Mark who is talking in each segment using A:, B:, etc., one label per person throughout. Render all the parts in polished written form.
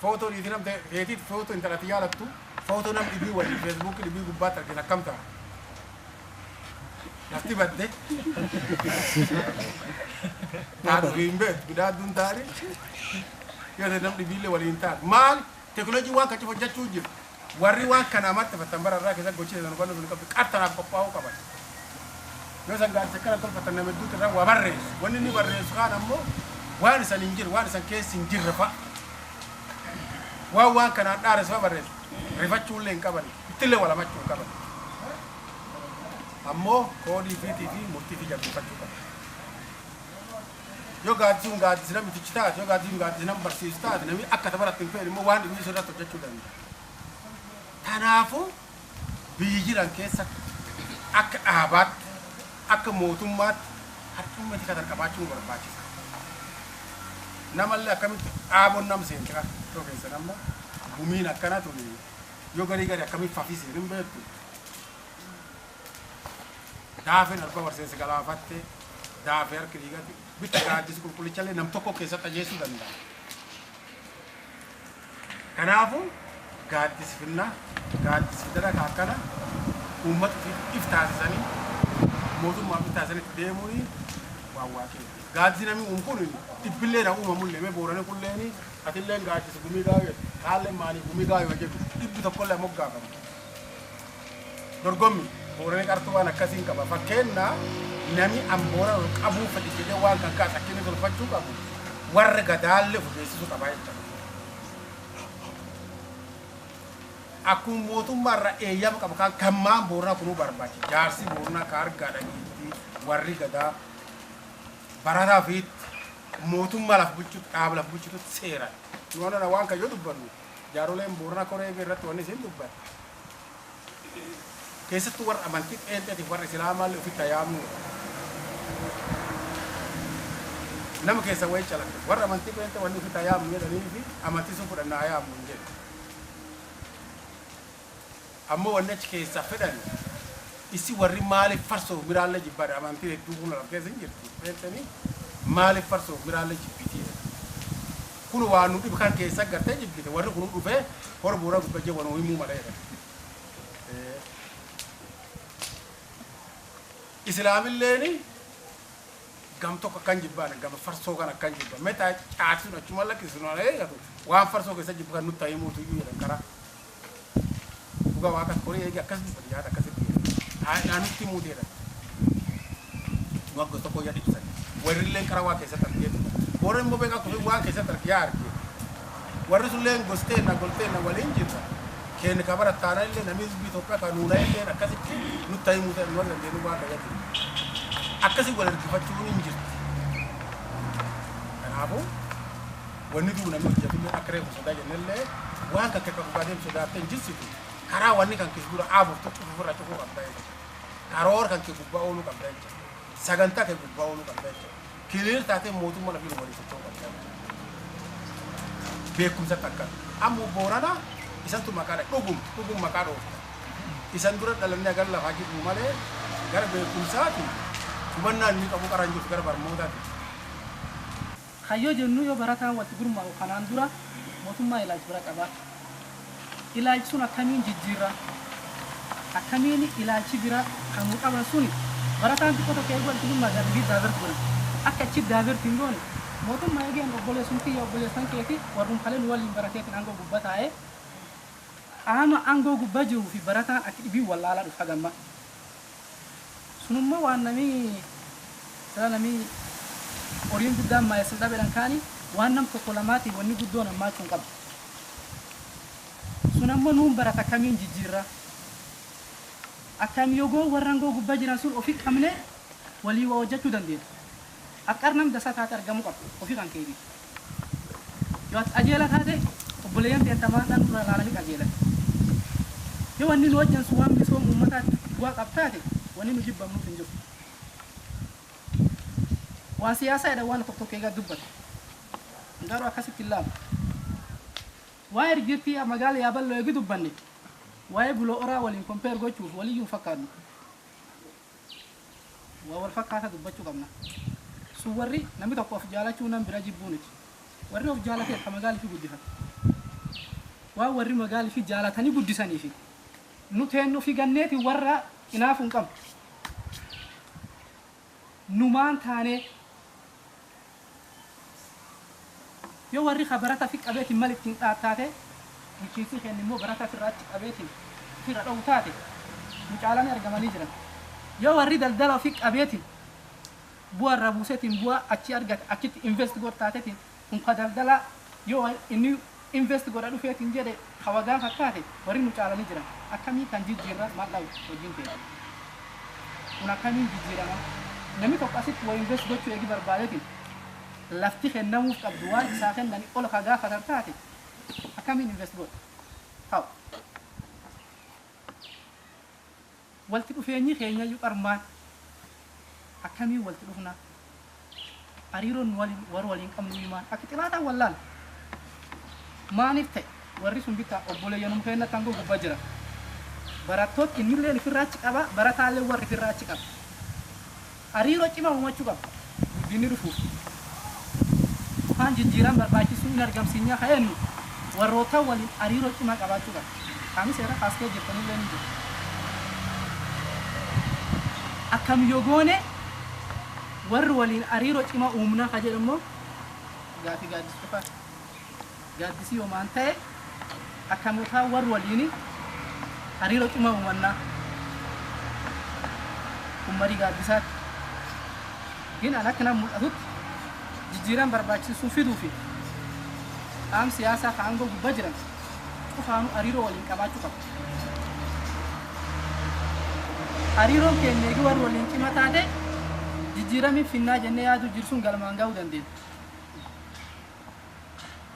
A: فوتو اللي تنام تيتي فوتو انت لا تيالك تو فوتو نام دي ولا فيسبوك اللي بيجوا باتر كده كم تا نفتي بده تادو بيمبد بدا دون تاري يا نام دي بيله ولا انت مال تكنولوجي وان كتشوف جاتوجي وري وان كان امات فتمبر الراك اذا قلت انا بقول لك كارتنا بقاو كبا مثلا قاعد تكلم كل فتره نمدو ترى وبرز ونني برز خان امو وارس الانجيل وارس كيس انجيل رفا وان كان دارس وبرز رفاتشو لين كبل تله ولا ماتشو كبل امو كودي في تي في مرتي في جاب فتشو يو قاعد زوم قاعد زلم تشتات يو قاعد زوم قاعد زلم برسيستات نمي اكتبرت تنفير مو وان دي سوره تجچو دن تنافو بيجيران كيسا اك ابات اك موتومات حتى كذا كباچو برباچي نمال كم ابون نم سين كا تو كيسا نم بومينا كنا تو يو غري غري كم فافي سين بيت دافن الباور سين سغلا فاتي دافر كريغا بيتا جيس كل تشالي نم توكو كيسا تجيسو دندا كنافو قادس فينا قادس فينا كأكنا أمة إفتازني موضوع ما إفتازني تديموني واواكي قادس نامي أمكوني تبلي راهو ما مولي ما بوراني كلني أتيلين قادس بومي قاوي حالة ماني بومي قاوي وجب تبي تقول له مقعد درقمي بوراني كارتوانا كاسين كبا فكنا نامي أمبورا أبو فتيجي وان كاس أكيني تلفجو كابو ورقة دال فبيسيسو تبايت aku motu marra eyam kabaka kamma borna kunu barbachi jarsi borna kar gada giti warri gada barada fit motu malaf bucut kabla bucut sera nona na wanka yodu banu jarolem borna kore ge rat woni sen dubba kesa tu war amantit ente di war islamal fi tayamu nam kesa way chala war amantit ente woni fi tayamu ne dani fi amantit so fudan na ayamu nje amma wannan cike safidan isi warri mali farso miralle jibbade amantire duguna la kese jirti pentani mali farso miralle jibbiti kuno wanu dib kan ke sagarte jibbiti warri kunu dufe hor bura bu je wono wimu malere islamil leni gam to ko kanji bana gam farso kana kanji ba meta chaatu no chumala kisno le wa farso ke sajib kan nutta yimutu yura kara buga waka kore ya kasbi ya da kasbi anu timu dira wago to ko ya ditsa warille kara wake sa tarbiya bore mo be ka ko wake sa tarbiya arki warri len goste na golte na walin jinta ken kabara taralle na mizbi to ka nuna ile na kasbi nu taimu da no le nu waka ya akasi wala ki fatu ni njir anabo wani du na mi jatu akre ko da nelle waka ka ko badem so da tan jisitu kara wani kan kisbura abu to fura to ko abay karor kan ke gubba olu kan bay saganta ke gubba olu kan bay kilir tate motu mala fi wali to kan be kum sa takka amu borana isan tu makara dugum makaro isan dura dalam ne gal la faji male gar be kum sati kubanna ni kamu karanju gar bar moda
B: khayo jennu yo barata wat gurma kanan dura motu ma ilaj baraka ba ilaj suna kamin jijjira akamini ilaj bira kamu kabra suni barata ko to kay gol tulum magar bi dagar ko akka ci dagar tingoni motum ma yegi ngo bole sunti yo bole sanke ki warum khalen wali baraka ki ango gubata e ama ango gubaju fi barata ak ibi wala la fagama sunumma wanami salami orien gudam ma yasda belankani wanam ko kolamati woni guddona ma tun kab sunamma num barata kamin jijira akam yogo warango gubajina sur ofik amne wali wajatu dandir akarnam dasa tatar gamu kap ofik an kebi yot ajela kade obuleyam de tamadan dura lalani ajela yo wani no jan suwam bi so ummata wa kaptate wani mi jibba mu finjo wa siyasa da wani tok ga dubbat ngaro akasi killam waayir girti amagal ya ballo gidu banni waay bulo ora wali compare go ciuf wali yu fakadu wa wal fakata du baccu gamna su warri nami to ko jala ciunam biraji buniti warri of jala ke amagal fi guddi fa waa warri magaali fi jaalatanii guddisanii fi nuteennu fi ganneeti warra inaafuun qabu numaan taanee yoo warri barata fi qabeetiin mal ittiin dhaattaate bulchiinsi keenya immoo barata firraachi qabeetiin firra dha'u taate nu caalanii argamanii jiran yoo warri daldala fi qabeetiin bu'aa irraa buuseetiin bu'aa achi argate achitti invest godhaateetiin kun ka daldala yoo inni invest godha dhufeetiin jedhe hawagaan fakkaate warri nu caalanii jiran akkamii kan jijjiirra maal hojiin ta'e kun akkamiin jijjiirama namni tokko asitti waa invest gochuu eegi barbaadeetiin lafti kennamuuf qabdu waan isaa kennanii ol ka gaafatan taate akkamiin invest godha ta'u walti dhufeenyi keenyayyuu qarmaan akkamiin walti dhufna hariiroon waliin qabnu himaan akka xilaataan wallaal maaniif ta'e warri sun bitaa obboleeyyanum keenya kan gubbaa jira barattoot innillee firraachi qaba barataallee warri firraachi qaba hariiroo cimaa uumachuu qaba guddinni dhufuuf kan jijjiiran barbaachisu hin argamsiinyaa ka'ennu warroota waliin hariiroo cimaa qabaachuu qaba kaamis seera kaaskee jirtanillee ni jiru akkam yoo goone warri waliin hariiroo cimaa uumna ka jedhamoo gaafi gaaddis dhufa gaaddisii yoomaan ta'e akkamuutaa warri waliin hariiroo cimaa uumannaa ummarii gaaddisaatti gin an akka nam mul'atutti jijjiiran barbaachisuu fiduufi qaam siyaasaa ka aangoo gubbaa jiran cufaanu hariiroo waliin qabaachuu qabu hariiroon keenya eegi warri waliin cima taate jijjiiramiin finnaa jennee yaaduu jirsuun galmaan ga'uu dandeenya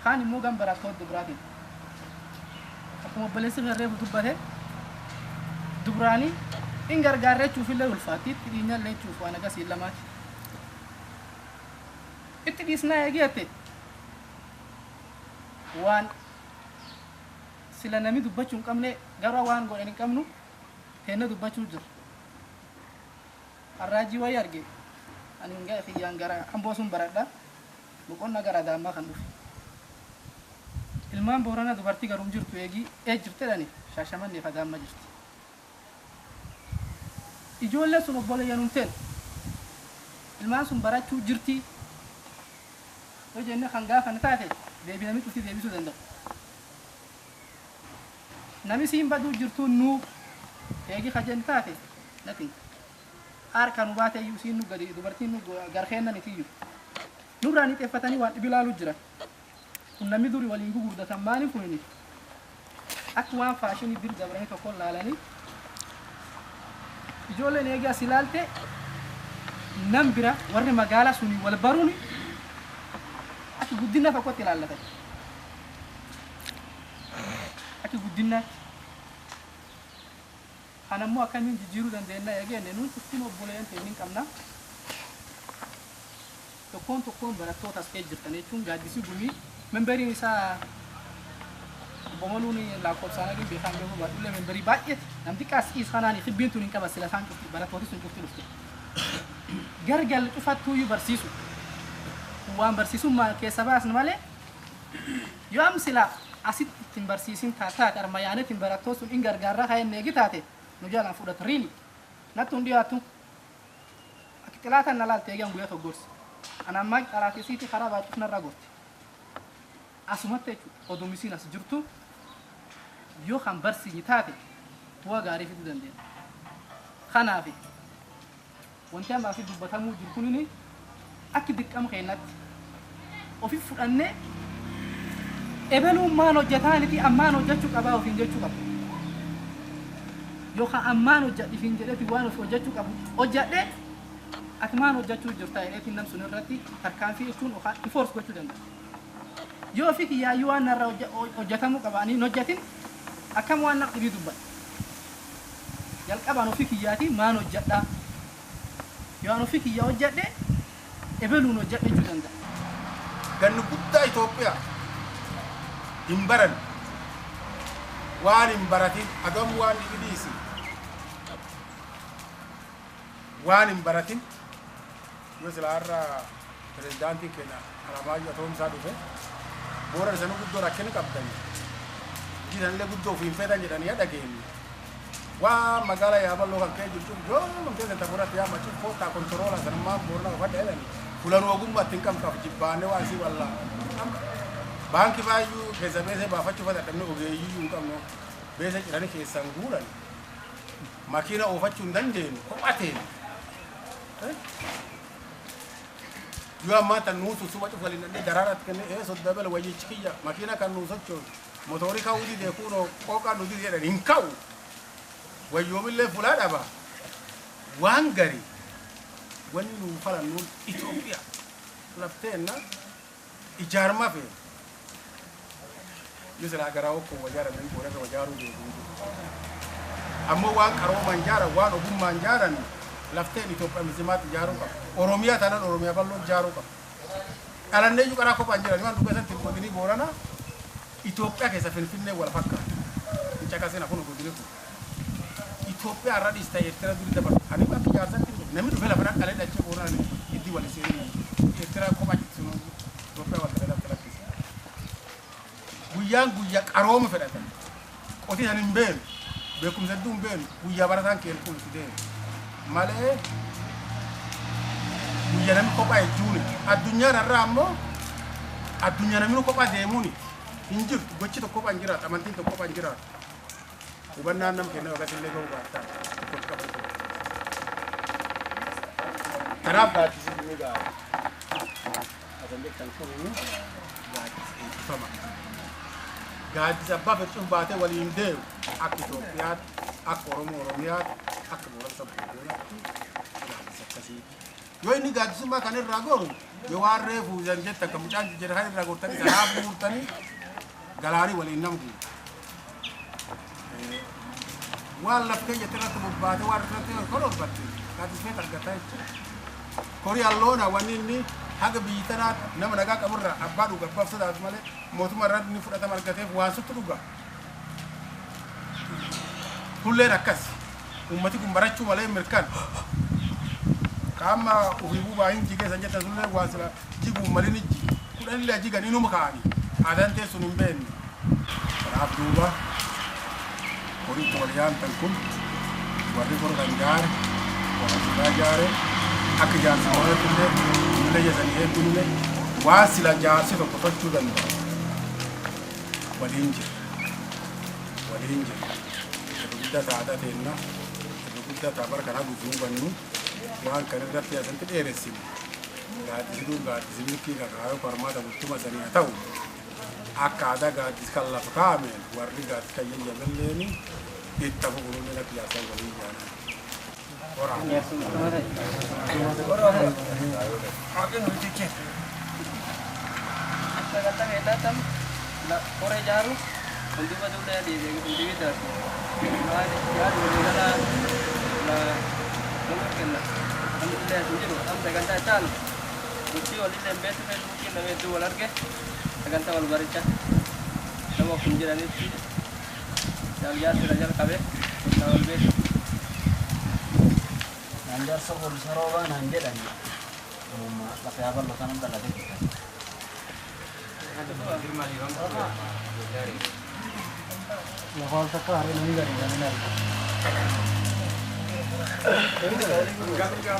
B: kaan immoo gan barattoota dubraatiin akkuma obboleessi garreefu dubbate dubraanii in gargaarrechuufillee ulfaatiitti dhiinyallee jechuuf waan agarsiin lamaati itti dhiisnaa eegiyate waan sila nami dubbachuu hin qabne garuu waan godhan hin qabnu teenna dubbachuu jira arraajii wayii arge ani hingaa fiyyaan gara hamboo sun baradha boqonna gara daammaa kan dhufe ilmaan boorana dubartii garuun jirtu eegii jirtedhani shaashamanneef daamma jirti ijoollee sun obboleeyyanumteen ilmaan sun barachuu jirti yoo jenne kan gaafan taate deebinamii dhufti deebisuu danda'u nami siin baduu jirtuu nuu eegi kajen taate natin harka nu baate iyyuu siin nu gadi dubartiin nu garkeennan itiyyu nurraan ixeeffatanii waan dhibilaaluu jira kun namni duri waliin gugurdatan maaliif kunini akka waan faashinii bir dabranii tokkoon laalanii ijoolleen eegi as ilaalte nam bira warri magaalaa suni wal baruuni akka guddina tokkotti ilaallatan akka guddina kanammoo akkamiin jijjiiruu dandeenya eegenne nuun cuftiin obboleeyyan ta'e hin qabna tokkoon barattoota as kee jirtan jechuun gaaddisii gumii memberiin isaa bomaluun lakkoofsaan agin beekan beeku baadhullee memberii baay'eeti namti qaasii isaanii xibbiin tun hin qaba sila isaan cufti barattooti sun cufti dhufte gargal cufattuuyyuu barsiisu waan barsiisuun maal keessa baasna malee yoo am sila asitti ittiin barsiisin taate armayaanetiin barattoota sun hin gargaarraa kaa'enne eegi taate nu jalaan fudhatu riili nattu hin dhiyaatu akka xilaatan na laalte eegan guyyaa tokkorsi anammaa xalaatisiiti karaa baachuf narraa gorti asumatti jechuudha odumisiin as jirtu yoo kan barsiisni taate bu'aa gaarii fiduu dandeenya kanaaf wanti ammaa fi dubbatamuu jiru kunini akka dirqama keenyatti ofiif fudhannee ebeluun maan hojjetaaniti ammaan hojjechuu qabaa ofiin jechuu qabu yookaan ammaan hojjedhifiin jedheeti waan of hojjechuu qabu hojjedhee ati maan hojjechuu jirta jedheetiin nam sun irratti tarkaanfii jechuun yookaan ifoors gochuu danda'a yoo fi kiyyaayyuu waan narra hojjetamuu qabaanii hin hojjetin akkam waan naq dhibii dubbata jalqabaan ofii kiyyaatii maan hojjedhaa yoo an ofii kiyyaa hojjedhe ebeluun hojjedhe jechuu danda'a
A: ganni guddaa Itoophiyaa hin baran waan hin baratin agam waan dhiisi waan hin baratin yoo sila har'a pirezidaantiin keenya Alamaayyoo Atoomsaa dhufe boora sana guddoo rakkina qabdanii jiran le guddo fi feta jiran ya dageni wa magala ya ballo kan ke jitu jo mo te ta burat ya machu ko ta controla san ma borna wa de ni fulan wo gumba tinkam ka jibane wa si walla banki ba yu ke zabe se ba fachu fata tamne o ge yu kam no be se jiran ke sanguran makina o fachu ndande ko ate yo amata nusu suma to falina de dararat kene so dabel wayi chikiya makina kan nusu cho motori ka udi de kuno ko ka nudi de rinkau wayo mille fulada ba wangari wani nu fala nun Ethiopia laftena ijarma fe yusra garawo ko wajara den ko daga wajaru de amma wan karo manjara wan obum manjara ni lafteni Ethiopia mizimat jaru ka Oromia tanan Oromia ballo jaru ka alande ju kara ko panjira ni man du besan tin ko dini borana Ethiopia ke sa finne wala fakka chaka sena kono ko dini ko Ethiopia radis ta yettera duri dabar ani ba ki jarsan tin nami du bela fana kala da ce borana ni iddi wala seri yettera ko ba sunu Ethiopia wala da tala kis guya karom fedata ko ti hanin ben be kum zadum ben guya baratan ken ko fide male guya nam ko bay juni adunya raramo adunya nam ko ba de muni injir gocci to ko ba ngira tamantin to ko ba ngira ubanna nam ken ga tille go ba ta ko ka ba tarab da tisi ni ga adande kan ko ni ga tisi fama ga tisi abba fe ba te wali inde akito piat akoromo oromia akoro sabuna yo ini ga tisi ma kan ragor yo warre fu janjetta kam janji jer hay ragor tan ga bu tani galari wali namgu wala ke yetera to bade war tante ko batte ka tisi fe targata kori allona wanini haga bitana nama naga kamurra abadu ga bafsada male motuma rad ni fudata margate wasu tuduga kulle rakas ummati kumbarachu male merkan kama uhibu ba hin jige sanje tazulle wasila jibu malini ji kudan la jiga ni no makani adante sunin ben abduba kori tolian tankum warri kor ganjar wala jare ak jaar sama tunde tunde ya sani tunde wasila jaar se to fachu dan walinje gudda ta ada tenna gudda ta bar kana gudu bannu wan kan ratti ya sante dere sim ga didu ga zimiki ga ga parma da mutuma sani atau akada ga diskalla fakamen warri ga kayen ya belleni ittabu gurune la kiya san wali jana orang ya sebenarnya orang agen dicek kata datang la ore jaru untuk udah di kita nah ya dulu la mungkin lah alhamdulillah sujud am dagan tacan uci oli lembet mungkin na itu walarge dagan tawal barica sama kunjiran itu jalan jalan kabe tawal be Anjar sabur saroba nanjar anja. Pakai apa lo tanam dah lagi. Lahor tak hari ini gak ada nih.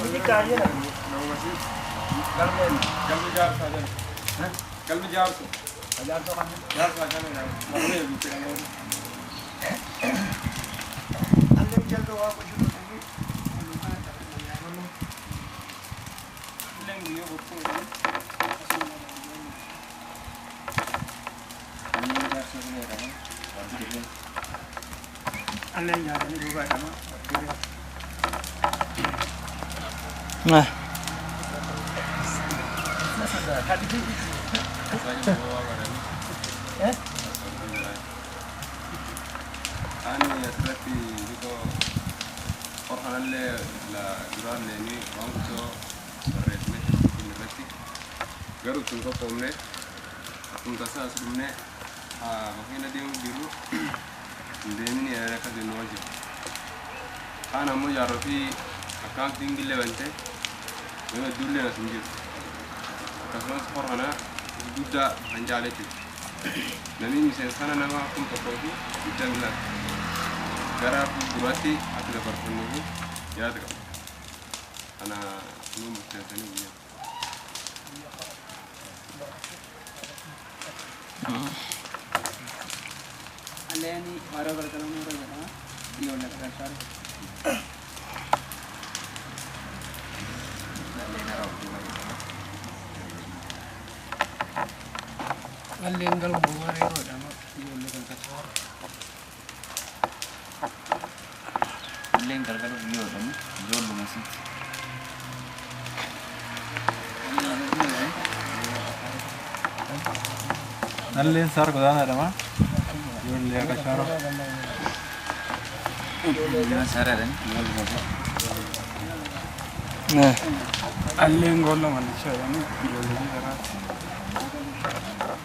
A: Ini kaya lagi. Kalau jawab saja. Kalau jawab tu. Jawab tu kan. Jawab saja nih. Mana yang bicara? Anda jawab apa tu? Allen ya ini juga sama. Nah. Anu ya seperti itu orang le la duran le ni bangso resmi university garut tunggu komne tunggu sa sumne makina dia biru ini ada kan di Nuwaji ana mo yaro fi accounting di levante yo dulle na sinjir kaso sporana duda anjale ti
C: Nami miseensana nama kun tokkoofi jalla gara fuulduraatti akka dabarfannuuf yaada qaba. Ana nu miseensanii biyya.
B: Aleni mara berkalan mara jana, dia nak kasar. Alien kalau bunga rero dama, dia nak kasar.
D: Alien kalau dia dama, jual bunga sih.
E: Alien sar ko dana dama. Jual dia kasar.
D: Jangan saran, jual bunga.
E: Nah, alien golong manusia ini jual dia kasar.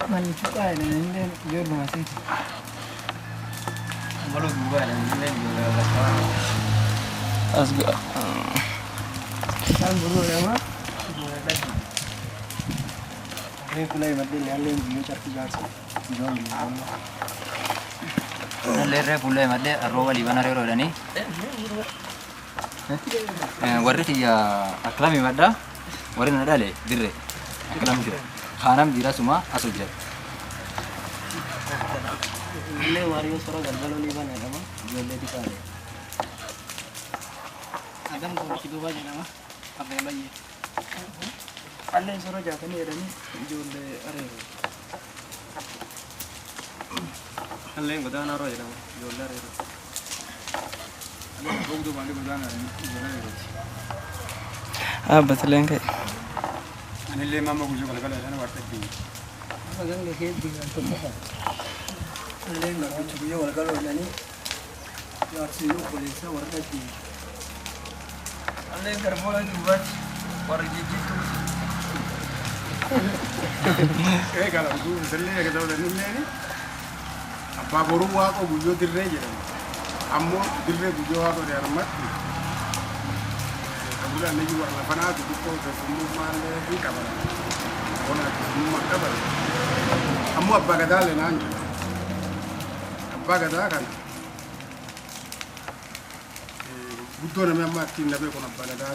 B: Manusia ini jual bunga sih.
D: Kalau bunga dan alien jual kasar.
E: Asga.
B: Kan buru ya mah.
E: Ini kulai mati alien jual cari jasa. Jual bunga.
D: Alien pulai mati arroba di mana rero dani? Warri tiya aklami madda warri nada le dirre aklam jira khanam jira semua asu jira
B: Ini wario soro galgalo ni bana dama, jual dia di kare. Adam ko kido ba jana mah, apa lagi? Allen soro jaga ni ada ni jual dia arero.
E: Alien ko dana ro jana jual dia rero. Alien ko do bali ko dana jual rero. बस लेंगे अनिल मामा कुछ कल कल है ना वाटते हैं
B: Magang lehe di kantor apa? Allen nggak kucu punya galgalo ni. Yaar sini polisi warga di. Allen kerbola juga warga di tu.
A: Kalau aku misalnya kita udah ini apa baru aku bujo dirre je ammo dirre bujo aku dari armat kemudian lagi warna panah itu kok semua mana di kamar orang semua kamar ammo apa kata le nanya apa kata kan butuh namanya mati nabe kono apa kata